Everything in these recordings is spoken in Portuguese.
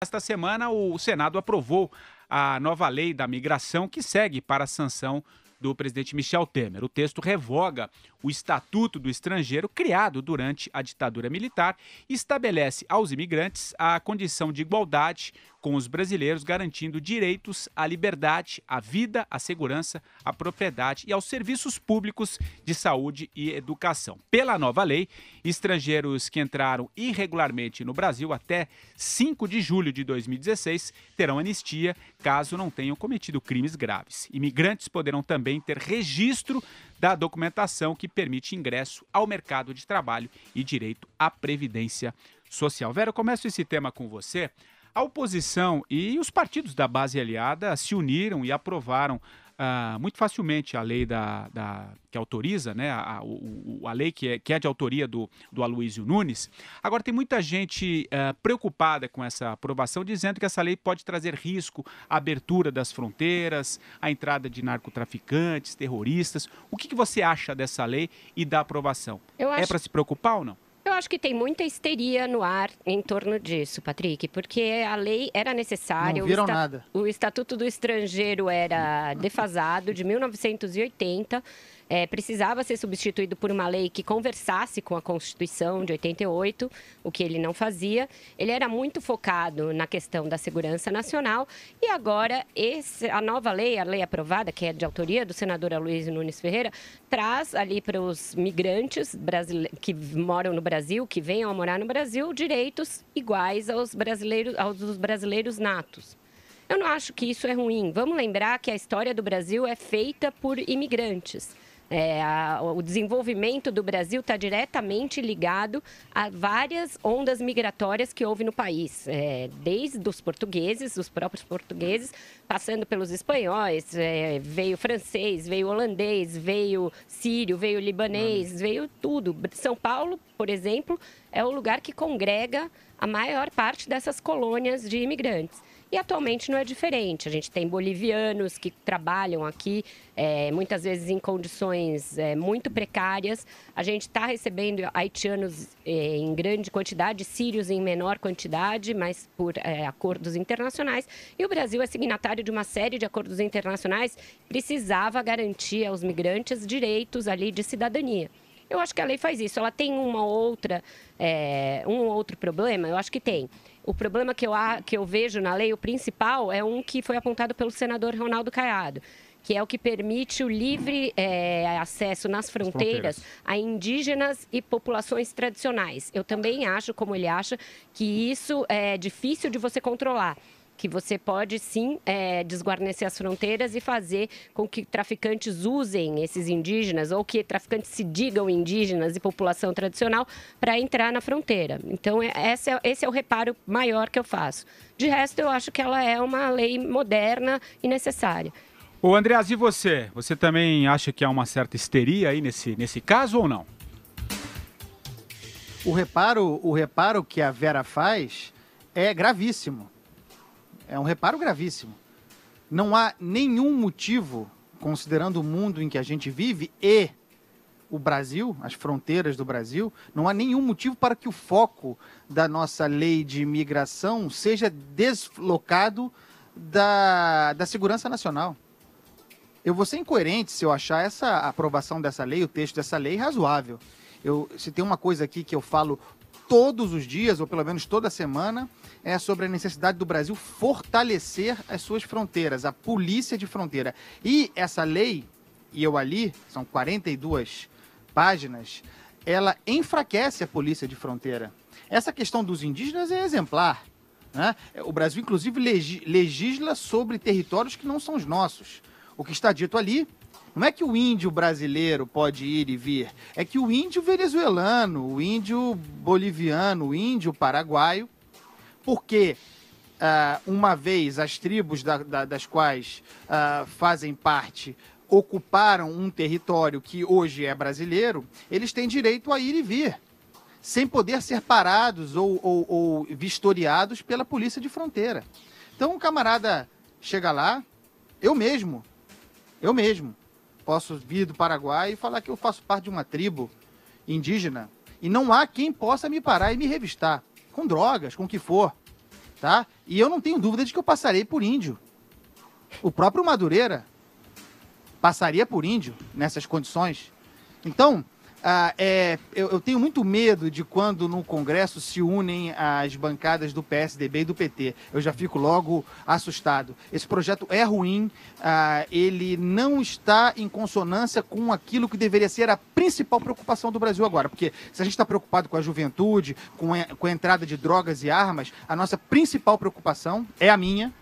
Esta semana, o Senado aprovou a nova lei da migração que segue para a sanção do presidente Michel Temer. O texto revoga o Estatuto do Estrangeiro criado durante a ditadura militar e estabelece aos imigrantes a condição de igualdade com os brasileiros, garantindo direitos à liberdade, à vida, à segurança, à propriedade e aos serviços públicos de saúde e educação. Pela nova lei, estrangeiros que entraram irregularmente no Brasil até 5 de julho de 2016 terão anistia caso não tenham cometido crimes graves. Imigrantes poderão também ter registro da documentação que permite ingresso ao mercado de trabalho e direito à previdência social. Vera, eu começo esse tema com você. A oposição e os partidos da base aliada se uniram e aprovaram muito facilmente a lei que autoriza, né, a lei que é de autoria do Aloysio Nunes. Agora, tem muita gente preocupada com essa aprovação, dizendo que essa lei pode trazer risco à abertura das fronteiras, à entrada de narcotraficantes, terroristas. O que você acha dessa lei e da aprovação? É para se preocupar ou não? Eu acho que tem muita histeria no ar em torno disso, Patrick, porque a lei era necessária. Não viram nada. O Estatuto do Estrangeiro era defasado, de 1980. Precisava ser substituído por uma lei que conversasse com a Constituição de 88, o que ele não fazia. Ele era muito focado na questão da segurança nacional e agora a nova lei, a lei aprovada, que é de autoria do senador Aloysio Nunes Ferreira, traz ali para os migrantes que moram no Brasil, que venham a morar no Brasil, direitos iguais aos dos brasileiros natos. Eu não acho que isso é ruim. Vamos lembrar que a história do Brasil é feita por imigrantes. O desenvolvimento do Brasil está diretamente ligado a várias ondas migratórias que houve no país, desde os portugueses, os próprios portugueses, passando pelos espanhóis, veio francês, veio holandês, veio sírio, veio libanês, veio tudo. São Paulo, por exemplo, é o lugar que congrega a maior parte dessas colônias de imigrantes. E atualmente não é diferente. A gente tem bolivianos que trabalham aqui, muitas vezes em condições muito precárias. A gente está recebendo haitianos em grande quantidade, sírios em menor quantidade, mas por acordos internacionais. E o Brasil é signatário de uma série de acordos internacionais, precisava garantir aos migrantes direitos ali de cidadania. Eu acho que a lei faz isso. Ela tem um outro problema? Eu acho que tem. O problema que eu vejo na lei, o principal, é um que foi apontado pelo senador Ronaldo Caiado, que é o que permite o livre acesso nas fronteiras a indígenas e populações tradicionais. Eu também acho, como ele acha, que isso é difícil de você controlar. Que você pode, sim, desguarnecer as fronteiras e fazer com que traficantes usem esses indígenas ou que traficantes se digam indígenas e população tradicional para entrar na fronteira. Então, esse é o reparo maior que eu faço. De resto, eu acho que ela é uma lei moderna e necessária. Ô, Andreas, e você? Você também acha que há uma certa histeria aí nesse caso ou não? O reparo que a Vera faz é gravíssimo. É um reparo gravíssimo. Não há nenhum motivo, considerando o mundo em que a gente vive e o Brasil, as fronteiras do Brasil, não há nenhum motivo para que o foco da nossa lei de imigração seja deslocado da segurança nacional. Eu vou ser incoerente se eu achar essa aprovação dessa lei, o texto dessa lei, razoável. Se tem uma coisa aqui que eu falo todos os dias, ou pelo menos toda semana, é sobre a necessidade do Brasil fortalecer as suas fronteiras, a polícia de fronteira. E essa lei, e eu ali, são 42 páginas, ela enfraquece a polícia de fronteira. Essa questão dos indígenas é exemplar, né? O Brasil, inclusive, legisla sobre territórios que não são os nossos. O que está dito ali não é que o índio brasileiro pode ir e vir, é que o índio venezuelano, o índio boliviano, o índio paraguaio, porque uma vez as tribos das quais fazem parte ocuparam um território que hoje é brasileiro, eles têm direito a ir e vir, sem poder ser parados ou vistoriados pela polícia de fronteira. Então o camarada chega lá, eu mesmo, posso vir do Paraguai e falar que eu faço parte de uma tribo indígena e não há quem possa me parar e me revistar, com drogas, com o que for, tá? E eu não tenho dúvida de que eu passarei por índio. O próprio Madureira passaria por índio nessas condições. Então, eu tenho muito medo de quando no Congresso se unem as bancadas do PSDB e do PT. Eu já fico logo assustado. Esse projeto é ruim, ele não está em consonância com aquilo que deveria ser a principal preocupação do Brasil agora. Porque se a gente está preocupado com a juventude, com a entrada de drogas e armas, a nossa principal preocupação é a minha,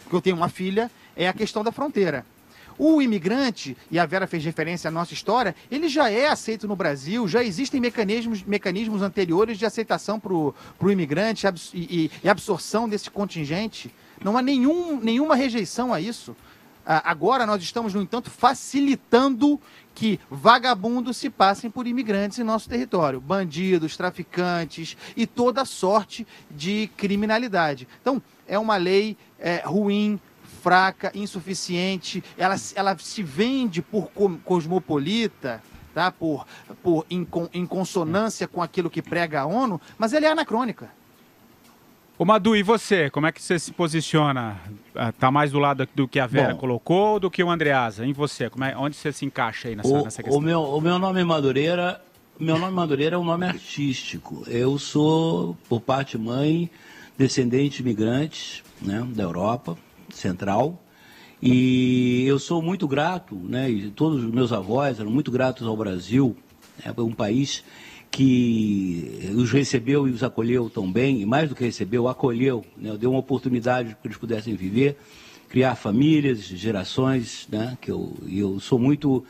porque eu tenho uma filha, é a questão da fronteira. O imigrante, e a Vera fez referência à nossa história, ele já é aceito no Brasil, já existem mecanismos anteriores de aceitação para o imigrante e absorção desse contingente. Não há nenhuma rejeição a isso. Agora nós estamos, no entanto, facilitando que vagabundos se passem por imigrantes em nosso território. Bandidos, traficantes e toda sorte de criminalidade. Então, é uma lei ruim, fraca, insuficiente, ela se vende por cosmopolita, tá? Em consonância com aquilo que prega a ONU, mas ela é anacrônica. Ô Madu, e você? Como é que você se posiciona? Tá mais do lado do que a Vera colocou ou do que o Andreasa? Em você, onde você se encaixa aí nessa questão? O meu nome é Madureira. Meu nome Madureira é um nome artístico. Eu sou, por parte de mãe, descendente de imigrantes, né, da Europa Central, e eu sou muito grato, né, e todos os meus avós eram muito gratos ao Brasil, né, um país que os recebeu e os acolheu tão bem, e mais do que recebeu, acolheu, né, deu uma oportunidade para que eles pudessem viver, criar famílias, gerações, né, que eu sou muito...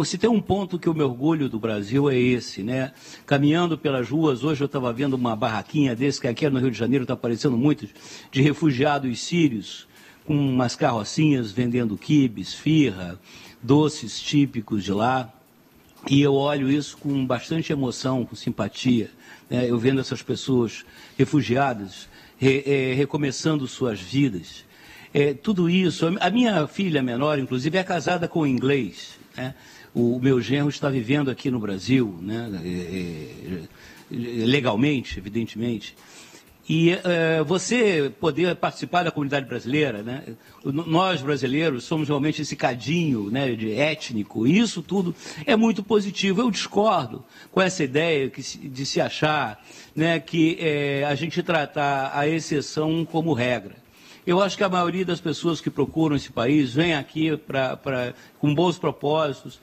se tem um ponto que eu me orgulho do Brasil é esse, né, caminhando pelas ruas, hoje eu estava vendo uma barraquinha desse, que aqui no Rio de Janeiro está aparecendo muitos, de refugiados sírios, com umas carrocinhas vendendo quibes, esfirra, doces típicos de lá, e eu olho isso com bastante emoção, com simpatia, né? Eu vendo essas pessoas refugiadas, recomeçando suas vidas. Tudo isso, a minha filha menor, inclusive, é casada com inglês, né? O meu genro está vivendo aqui no Brasil, né? Legalmente, evidentemente. E você poder participar da comunidade brasileira, né? Nós brasileiros somos realmente esse cadinho, né, étnico, e isso tudo é muito positivo. Eu discordo com essa ideia de se achar, né, que a gente tratar a exceção como regra. Eu acho que a maioria das pessoas que procuram esse país vem aqui com bons propósitos,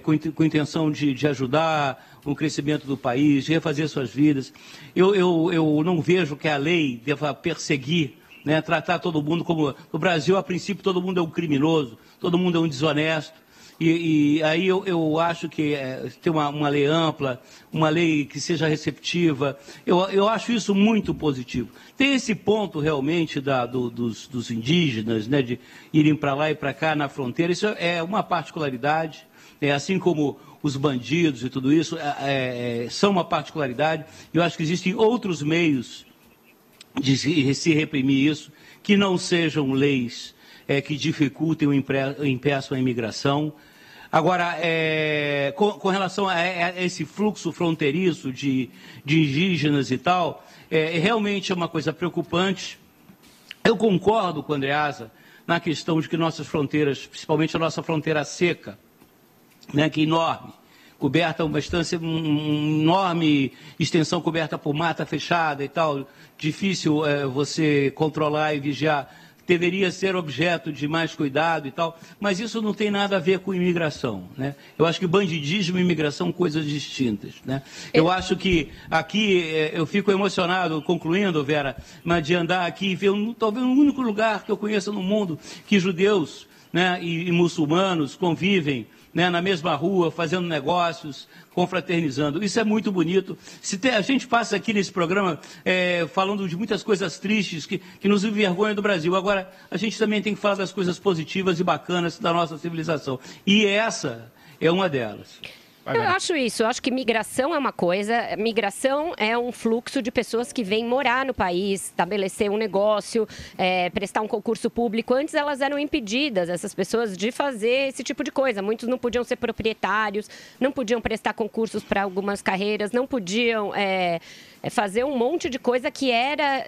com intenção de ajudar o crescimento do país, de refazer suas vidas. Eu não vejo que a lei deva perseguir, né, tratar todo mundo como... No Brasil, a princípio, todo mundo é um criminoso, todo mundo é um desonesto. E aí eu acho que ter uma lei ampla, uma lei que seja receptiva, eu acho isso muito positivo. Tem esse ponto realmente dos indígenas, né, de irem para lá e para cá na fronteira, isso é uma particularidade, assim como os bandidos e tudo isso são uma particularidade. Eu acho que existem outros meios de se reprimir isso, que não sejam leis que dificultem ou impeçam a imigração. Agora, com relação a esse fluxo fronteiriço de indígenas e tal, realmente é uma coisa preocupante. Eu concordo com o Andreasa na questão de que nossas fronteiras, principalmente a nossa fronteira seca, né, que é enorme, coberta uma enorme extensão coberta por mata fechada e tal, difícil você controlar e vigiar, deveria ser objeto de mais cuidado e tal, mas isso não tem nada a ver com imigração, né? Eu acho que bandidismo e imigração são coisas distintas, né? Eu acho que aqui, eu fico emocionado, concluindo, Vera, mas de andar aqui e ver talvez o único lugar que eu conheço no mundo que judeus, né, e muçulmanos convivem, né, na mesma rua, fazendo negócios, confraternizando. Isso é muito bonito. A gente passa aqui nesse programa falando de muitas coisas tristes que nos envergonham do Brasil. Agora, a gente também tem que falar das coisas positivas e bacanas da nossa civilização. E essa é uma delas. Eu acho isso. Eu acho que migração é uma coisa. Migração é um fluxo de pessoas que vêm morar no país, estabelecer um negócio, prestar um concurso público. Antes elas eram impedidas, essas pessoas, de fazer esse tipo de coisa. Muitos não podiam ser proprietários, não podiam prestar concursos para algumas carreiras, não podiam fazer um monte de coisa que era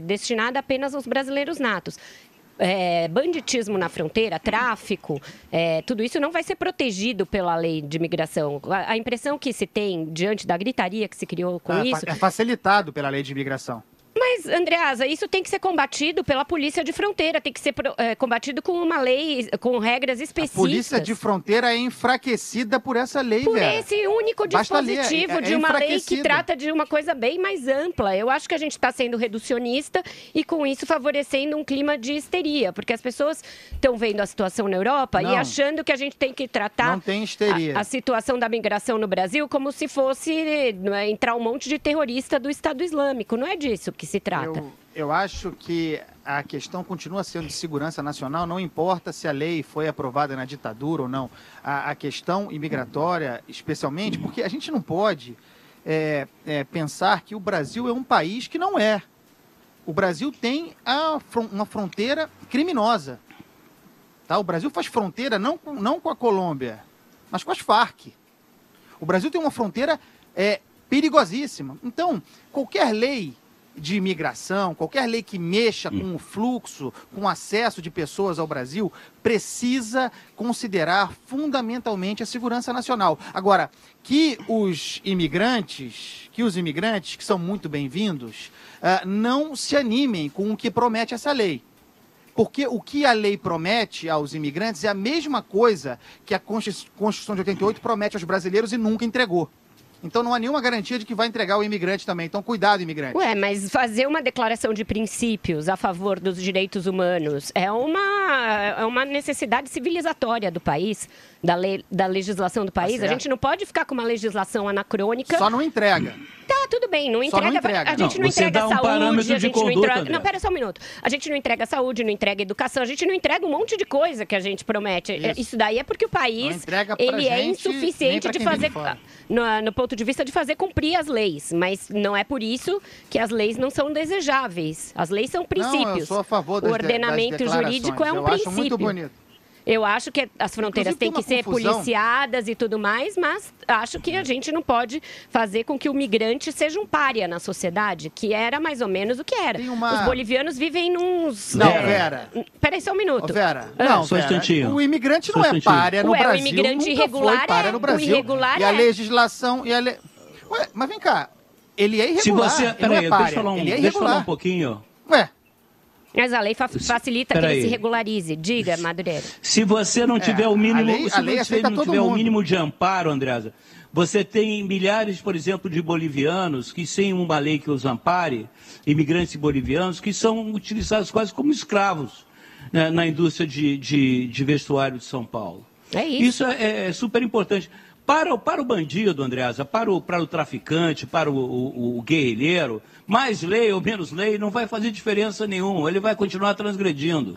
destinada apenas aos brasileiros natos. Banditismo na fronteira, tráfico, tudo isso não vai ser protegido pela lei de imigração. A impressão que se tem diante da gritaria que se criou com isso... É facilitado pela lei de imigração. Mas, Andreasa, isso tem que ser combatido pela polícia de fronteira, tem que ser combatido com uma lei, com regras específicas. A polícia de fronteira é enfraquecida por essa lei, Por Vera. esse único dispositivo de uma lei que trata de uma coisa bem mais ampla. Eu acho que a gente está sendo reducionista e, com isso, favorecendo um clima de histeria, porque as pessoas estão vendo a situação na Europa e achando que a gente tem que tratar não tem histeria. A situação da migração no Brasil como se fosse entrar um monte de terrorista do Estado Islâmico. Não é disso que se trata. Eu acho que a questão continua sendo de segurança nacional, não importa se a lei foi aprovada na ditadura ou não. A questão imigratória, especialmente, porque a gente não pode pensar que o Brasil é um país que não é. O Brasil tem uma fronteira criminosa. Tá? O Brasil faz fronteira não com a Colômbia, mas com as Farc. O Brasil tem uma fronteira perigosíssima. Então, qualquer lei de imigração, qualquer lei que mexa com o fluxo, com o acesso de pessoas ao Brasil, precisa considerar fundamentalmente a segurança nacional. Agora, que os imigrantes, que são muito bem-vindos, não se animem com o que promete essa lei. Porque o que a lei promete aos imigrantes é a mesma coisa que a Constituição de 88 promete aos brasileiros e nunca entregou. Então não há nenhuma garantia de que vai entregar o imigrante também. Então cuidado, imigrante. Mas fazer uma declaração de princípios a favor dos direitos humanos é uma necessidade civilizatória do país, da legislação do país. A gente não pode ficar com uma legislação anacrônica. Só não entrega. Tá, tudo bem, não entrega. A gente não entrega saúde, a gente não entrega... Não, pera só um minuto. A gente não entrega saúde, não entrega educação, a gente não entrega um monte de coisa que a gente promete. Isso daí é porque o país ele é insuficiente de fazer... No ponto de vista de fazer cumprir as leis, mas não é por isso que as leis não são desejáveis. As leis são princípios. Não, eu sou a favor das ordenamento jurídico é um princípio. Eu acho muito bonito. Eu acho que as fronteiras têm que ser policiadas e tudo mais, mas acho que a gente não pode fazer com que o migrante seja um pária na sociedade, que era mais ou menos o que era. Os bolivianos vivem nos... Não, Vera. Peraí só um minuto. Vera, não, só um instantinho. O imigrante não é pária no Brasil. O imigrante irregular pária no Brasil. O irregular e a legislação... Ué, mas vem cá, ele é irregular. Peraí, deixa eu falar um pouquinho. Mas a lei facilita que ele se regularize. Diga, Madureira. Se você não tiver o mínimo, o mínimo de amparo, Andreasa, você tem milhares, por exemplo, de bolivianos que, sem uma lei que os ampare, imigrantes bolivianos, que são utilizados quase como escravos, né, na indústria de vestuário de São Paulo. É isso. Isso é super importante. Para o bandido, Andreasa, para o traficante, para o guerrilheiro, mais lei ou menos lei não vai fazer diferença nenhuma. Ele vai continuar transgredindo.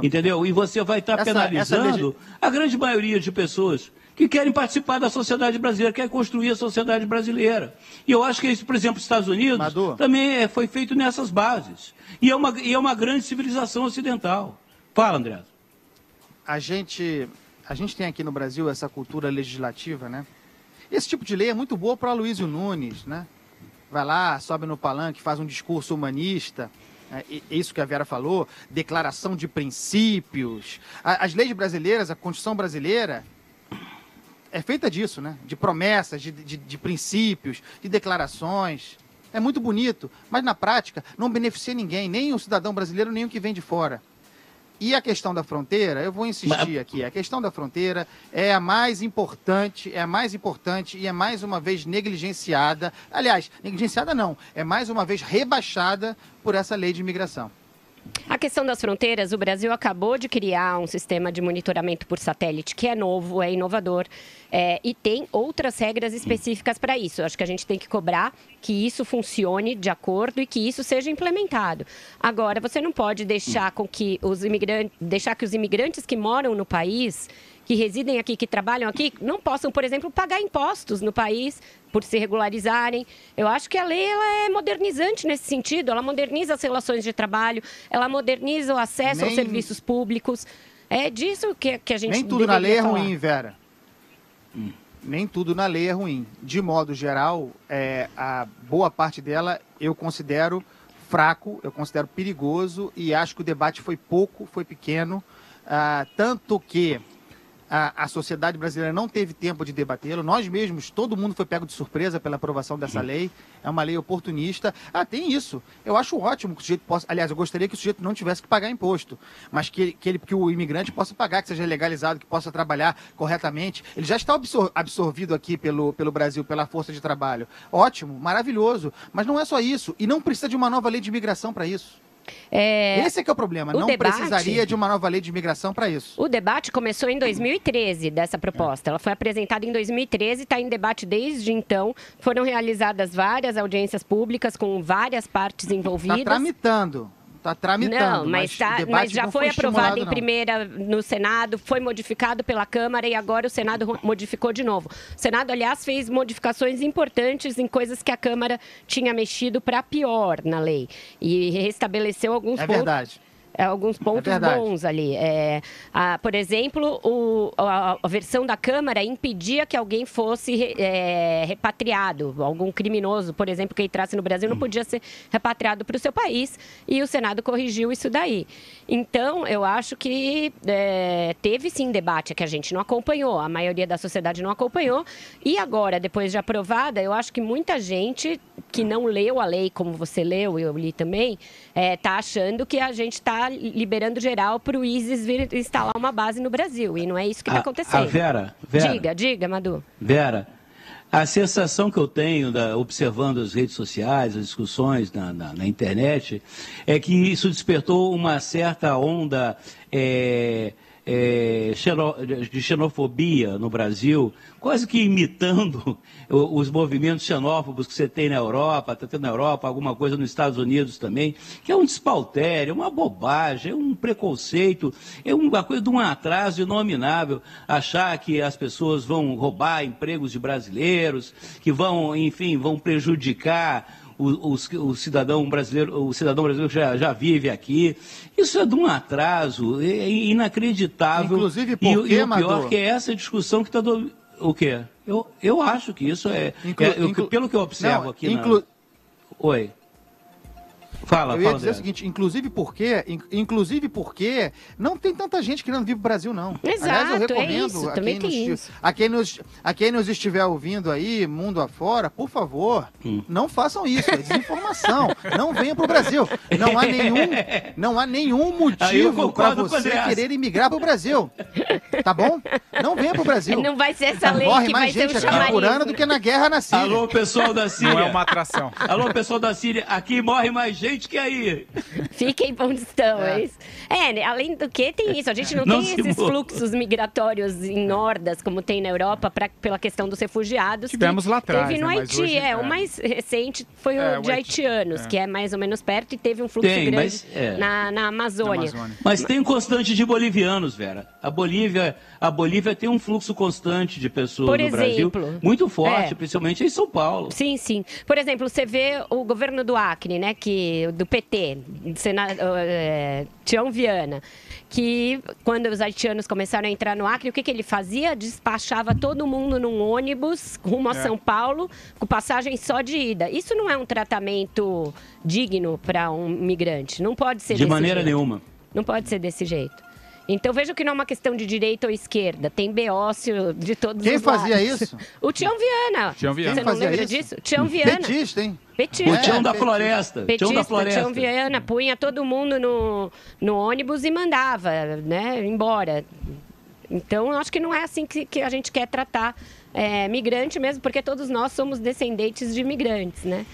Entendeu? E você vai estar penalizando a grande maioria de pessoas que querem participar da sociedade brasileira, querem construir a sociedade brasileira. E eu acho que isso, por exemplo, nos Estados Unidos, também foi feito nessas bases. E é uma grande civilização ocidental. Fala, Andreasa. A gente tem aqui no Brasil essa cultura legislativa, né? Esse tipo de lei é muito boa para Aloysio Nunes, né? Vai lá, sobe no palanque, faz um discurso humanista, isso que a Vera falou, declaração de princípios. As leis brasileiras, a Constituição brasileira é feita disso, né? De promessas, de princípios, de declarações. É muito bonito, mas na prática não beneficia ninguém, nem o cidadão brasileiro, nem o que vem de fora. E a questão da fronteira, eu vou insistir aqui, a questão da fronteira é a mais importante e é mais uma vez negligenciada. Aliás, negligenciada não, é mais uma vez rebaixada por essa lei de imigração. A questão das fronteiras, o Brasil acabou de criar um sistema de monitoramento por satélite que é novo, é inovador e tem outras regras específicas para isso. Eu acho que a gente tem que cobrar que isso funcione de acordo e que isso seja implementado. Agora, você não pode deixar que os imigrantes que moram no país, que residem aqui, que trabalham aqui, não possam, por exemplo, pagar impostos no país por se regularizarem. Eu acho que a lei ela é modernizante nesse sentido, ela moderniza as relações de trabalho, ela moderniza o acesso aos serviços públicos. É disso que a gente Nem tudo na lei é falar. ruim, Vera. Nem tudo na lei é ruim. De modo geral, a boa parte dela eu considero fraco, eu considero perigoso e acho que o debate foi pouco, foi pequeno, tanto que a sociedade brasileira não teve tempo de debatê-lo. Nós mesmos, todo mundo foi pego de surpresa pela aprovação dessa lei. É uma lei oportunista. Tem isso. Eu acho ótimo que o sujeito possa... Aliás, eu gostaria que o sujeito não tivesse que pagar imposto, mas que o imigrante possa pagar, que seja legalizado, que possa trabalhar corretamente. Ele já está absorvido aqui pelo Brasil, pela força de trabalho. Ótimo, maravilhoso. Mas não é só isso. E não precisa de uma nova lei de imigração para isso. Esse é que é o problema. Não precisaria de uma nova lei de imigração para isso. O debate começou em 2013 dessa proposta. Ela foi apresentada em 2013 e está em debate desde então. Foram realizadas várias audiências públicas com várias partes envolvidas. Está tramitando. Está tramitando. Não, mas já foi aprovado em primeira no Senado, foi modificado pela Câmara e agora o Senado modificou de novo. O Senado, aliás, fez modificações importantes em coisas que a Câmara tinha mexido para pior na lei e restabeleceu alguns pontos. Verdade. Alguns pontos bons ali. Por exemplo, a versão da Câmara impedia que alguém fosse repatriado. Algum criminoso, por exemplo, que entrasse no Brasil não podia ser repatriado para o seu país. E o Senado corrigiu isso daí. Então, eu acho que teve sim debate que a gente não acompanhou. A maioria da sociedade não acompanhou. E agora, depois de aprovada, eu acho que muita gente que não leu a lei como você leu, eu li também, está achando que a gente está liberando geral para o ISIS vir instalar uma base no Brasil. E não é isso que está acontecendo. Vera. Diga, Madu. Vera, a sensação que eu tenho observando as redes sociais, as discussões na internet, é que isso despertou uma certa onda de xenofobia no Brasil, quase que imitando os movimentos xenófobos que você tem na Europa, está tendo na Europa, alguma coisa nos Estados Unidos também, que é um despautério, uma bobagem, é um preconceito, é uma coisa de um atraso inominável, achar que as pessoas vão roubar empregos de brasileiros, que vão, enfim, vão prejudicar o cidadão brasileiro que já vive aqui. Isso é de um atraso inacreditável. Inclusive porque, e o pior que é essa discussão que está o quê? Eu acho que isso pelo que eu observo aqui Oi. Eu ia dizer o seguinte, inclusive porque não tem tanta gente querendo vir pro Brasil, não. Exato, aliás, eu recomendo a quem nos estiver ouvindo aí, mundo afora, por favor, não façam isso, é desinformação. Não venham pro Brasil. Não há nenhum motivo para você querer imigrar pro Brasil. Tá bom? Não venha pro Brasil. Não vai ser essa lei que vai ser o chamariz. Morre mais gente aqui por ano do que na guerra na Síria. Alô, pessoal da Síria. Não é uma atração. Alô, pessoal da Síria. Aqui morre mais gente que aí. Fiquem onde estão, é isso. Além do que, tem isso. A gente não tem esses fluxos migratórios em hordas, como tem na Europa, pela questão dos refugiados. Tivemos lá atrás. Teve no Haiti, hoje, o mais recente foi o de haitianos, que é mais ou menos perto, e teve um fluxo grande na Amazônia. Mas tem um constante de bolivianos, Vera. A Bolívia tem um fluxo constante de pessoas no Brasil, muito forte, principalmente em São Paulo. Sim, sim. Por exemplo, você vê o governo do Acre, né, do PT, Tião Viana, que quando os haitianos começaram a entrar no Acre, o que ele fazia? Despachava todo mundo num ônibus rumo a São Paulo, com passagem só de ida. Isso não é um tratamento digno para um migrante. Não pode ser desse jeito. De maneira nenhuma. Não pode ser desse jeito. Então veja que não é uma questão de direita ou esquerda. Tem beócio de todos os lados. Quem fazia isso? O Tião Viana. Você não lembra disso? Tião Viana. Petista, hein? O Tião da Floresta. Tião Viana punha todo mundo no ônibus e mandava, né, embora. Então, eu acho que não é assim que a gente quer tratar migrante mesmo, porque todos nós somos descendentes de imigrantes, né?